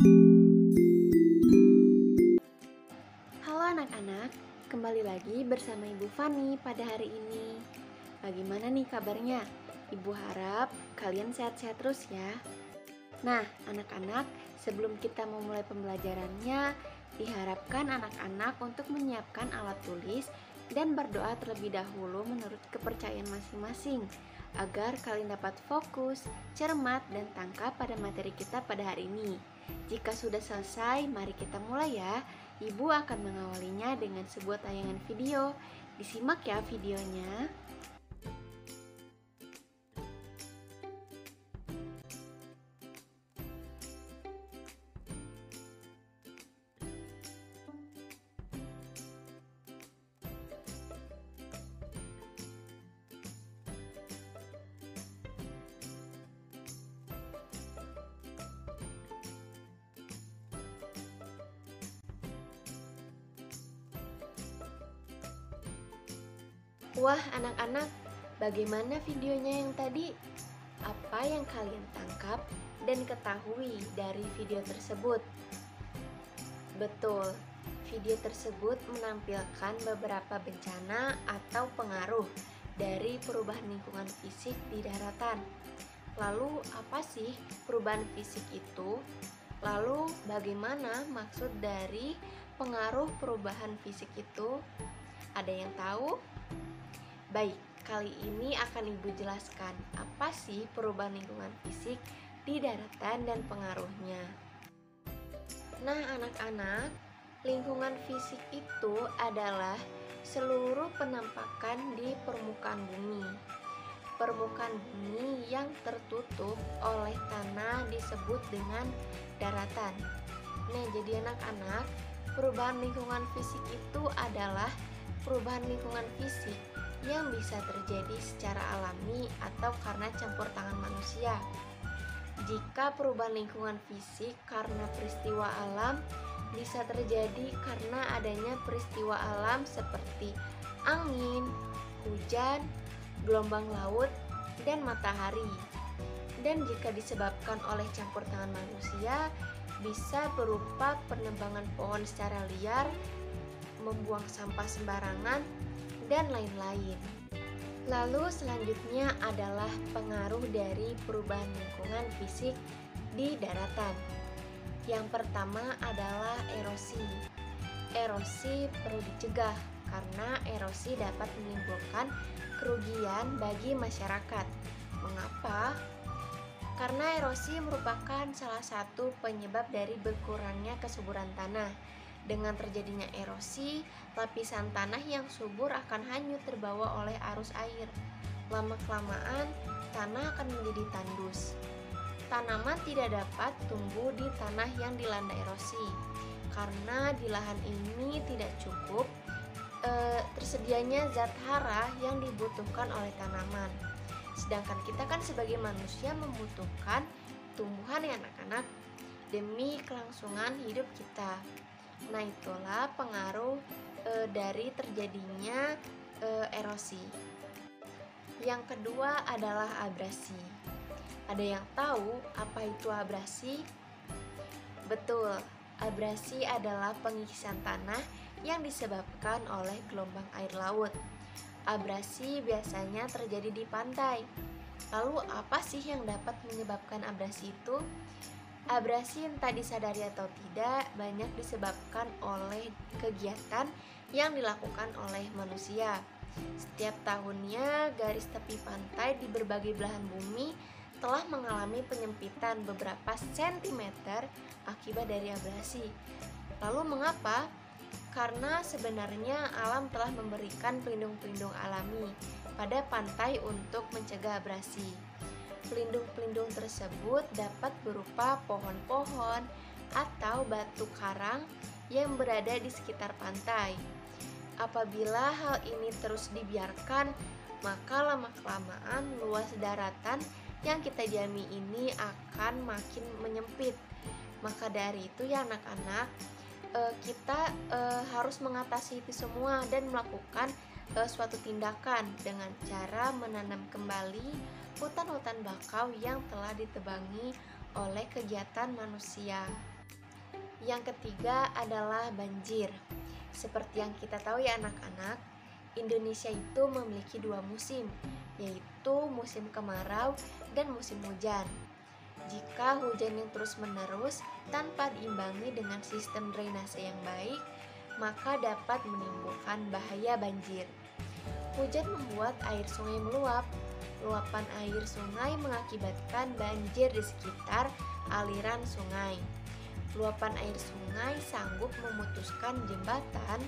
Halo anak-anak, kembali lagi bersama Ibu Fani pada hari ini. Bagaimana nih kabarnya? Ibu harap kalian sehat-sehat terus ya. Nah, anak-anak, sebelum kita memulai pembelajarannya, diharapkan anak-anak untuk menyiapkan alat tulis dan berdoa terlebih dahulu menurut kepercayaan masing-masing, agar kalian dapat fokus, cermat, dan tangkap pada materi kita pada hari ini. Jika sudah selesai, mari kita mulai ya. Ibu akan mengawalinya dengan sebuah tayangan video. Disimak ya videonya. Wah, anak-anak, bagaimana videonya yang tadi? Apa yang kalian tangkap dan ketahui dari video tersebut? Betul, video tersebut menampilkan beberapa bencana atau pengaruh dari perubahan lingkungan fisik di daratan. Lalu, apa sih perubahan fisik itu? Lalu, bagaimana maksud dari pengaruh perubahan fisik itu? Ada yang tahu? Baik, kali ini akan Ibu jelaskan apa sih perubahan lingkungan fisik di daratan dan pengaruhnya. Nah, anak-anak, lingkungan fisik itu adalah seluruh penampakan di permukaan bumi. Permukaan bumi yang tertutup oleh tanah disebut dengan daratan. Nah, jadi anak-anak, perubahan lingkungan fisik itu adalah perubahan lingkungan fisik yang bisa terjadi secara alami atau karena campur tangan manusia. Jika perubahan lingkungan fisik karena peristiwa alam, bisa terjadi karena adanya peristiwa alam seperti angin, hujan, gelombang laut, dan matahari. Dan jika disebabkan oleh campur tangan manusia, bisa berupa penebangan pohon secara liar, membuang sampah sembarangan, dan lain-lain. Lalu selanjutnya adalah pengaruh dari perubahan lingkungan fisik di daratan. Yang pertama adalah erosi. Erosi perlu dicegah karena erosi dapat menimbulkan kerugian bagi masyarakat. Mengapa? Karena erosi merupakan salah satu penyebab dari berkurangnya kesuburan tanah. Dengan terjadinya erosi, lapisan tanah yang subur akan hanyut terbawa oleh arus air. Lama-kelamaan, tanah akan menjadi tandus. Tanaman tidak dapat tumbuh di tanah yang dilanda erosi, karena di lahan ini tidak cukup tersedianya zat hara yang dibutuhkan oleh tanaman. Sedangkan kita kan sebagai manusia membutuhkan tumbuhan ya anak-anak, demi kelangsungan hidup kita. Nah, itulah pengaruh dari terjadinya erosi. Yang kedua adalah abrasi. Ada yang tahu apa itu abrasi? Betul, abrasi adalah pengikisan tanah yang disebabkan oleh gelombang air laut. Abrasi biasanya terjadi di pantai. Lalu apa sih yang dapat menyebabkan abrasi itu? Abrasi entah disadari atau tidak banyak disebabkan oleh kegiatan yang dilakukan oleh manusia. Setiap tahunnya garis tepi pantai di berbagai belahan bumi telah mengalami penyempitan beberapa sentimeter akibat dari abrasi. Lalu mengapa? Karena sebenarnya alam telah memberikan pelindung-pelindung alami pada pantai untuk mencegah abrasi. Pelindung-pelindung tersebut dapat berupa pohon-pohon atau batu karang yang berada di sekitar pantai. Apabila hal ini terus dibiarkan, maka lama-kelamaan luas daratan yang kita diami ini akan makin menyempit. Maka dari itu ya anak-anak, kita harus mengatasi itu semua dan melakukan suatu tindakan dengan cara menanam kembali hutan-hutan bakau yang telah ditebangi oleh kegiatan manusia. Yang ketiga adalah banjir. Seperti yang kita tahu ya anak-anak, Indonesia itu memiliki dua musim, yaitu musim kemarau dan musim hujan. Jika hujan yang terus-menerus tanpa diimbangi dengan sistem drainase yang baik, maka dapat menimbulkan bahaya banjir. Hujan membuat air sungai meluap. Luapan air sungai mengakibatkan banjir di sekitar aliran sungai. Luapan air sungai sanggup memutuskan jembatan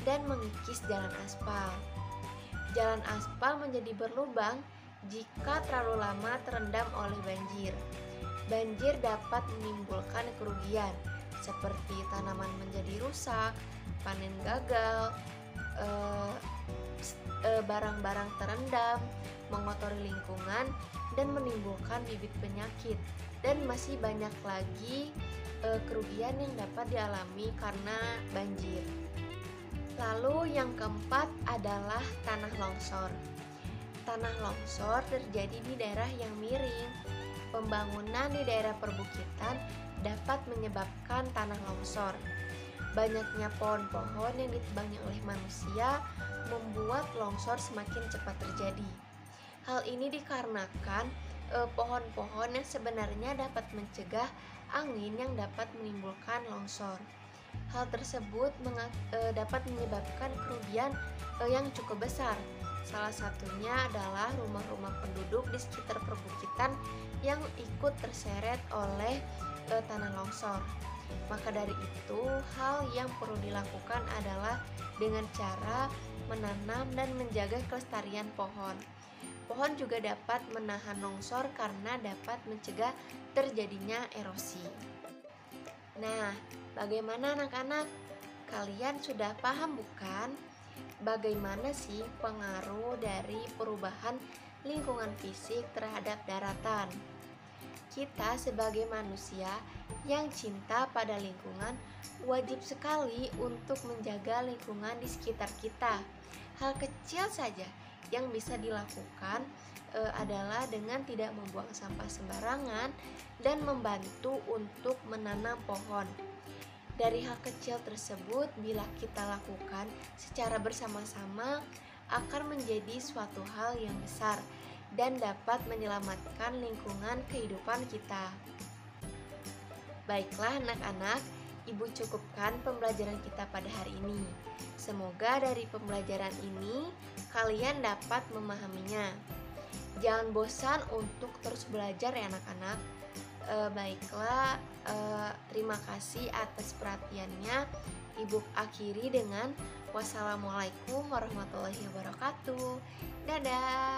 dan mengikis jalan aspal. Jalan aspal menjadi berlubang jika terlalu lama terendam oleh banjir. Banjir dapat menimbulkan kerugian seperti tanaman menjadi rusak, panen gagal, barang-barang terendam, mengotori lingkungan, dan menimbulkan bibit penyakit. Dan masih banyak lagi kerugian yang dapat dialami karena banjir. Lalu yang keempat adalah tanah longsor. Tanah longsor terjadi di daerah yang miring. Pembangunan di daerah perbukitan dapat menyebabkan tanah longsor. Banyaknya pohon-pohon yang ditebangi oleh manusia membuat longsor semakin cepat terjadi. Hal ini dikarenakan pohon-pohon yang sebenarnya dapat mencegah angin yang dapat menimbulkan longsor. Hal tersebut dapat menyebabkan kerugian yang cukup besar. Salah satunya adalah rumah-rumah penduduk di sekitar perbukitan yang ikut terseret oleh tanah longsor. Maka dari itu, hal yang perlu dilakukan adalah dengan cara menanam dan menjaga kelestarian pohon. Pohon juga dapat menahan longsor karena dapat mencegah terjadinya erosi. Nah, bagaimana anak-anak? Kalian sudah paham bukan? Bagaimana sih pengaruh dari perubahan lingkungan fisik terhadap daratan? Kita sebagai manusia yang cinta pada lingkungan wajib sekali untuk menjaga lingkungan di sekitar kita. Hal kecil saja yang bisa dilakukan adalah dengan tidak membuang sampah sembarangan dan membantu untuk menanam pohon. Dari hal kecil tersebut, bila kita lakukan secara bersama-sama, akan menjadi suatu hal yang besar dan dapat menyelamatkan lingkungan kehidupan kita. Baiklah anak-anak, Ibu cukupkan pembelajaran kita pada hari ini. Semoga dari pembelajaran ini kalian dapat memahaminya. Jangan bosan untuk terus belajar ya anak-anak. Baiklah, terima kasih atas perhatiannya. Ibu akhiri dengan wassalamualaikum warahmatullahi wabarakatuh. Dadah.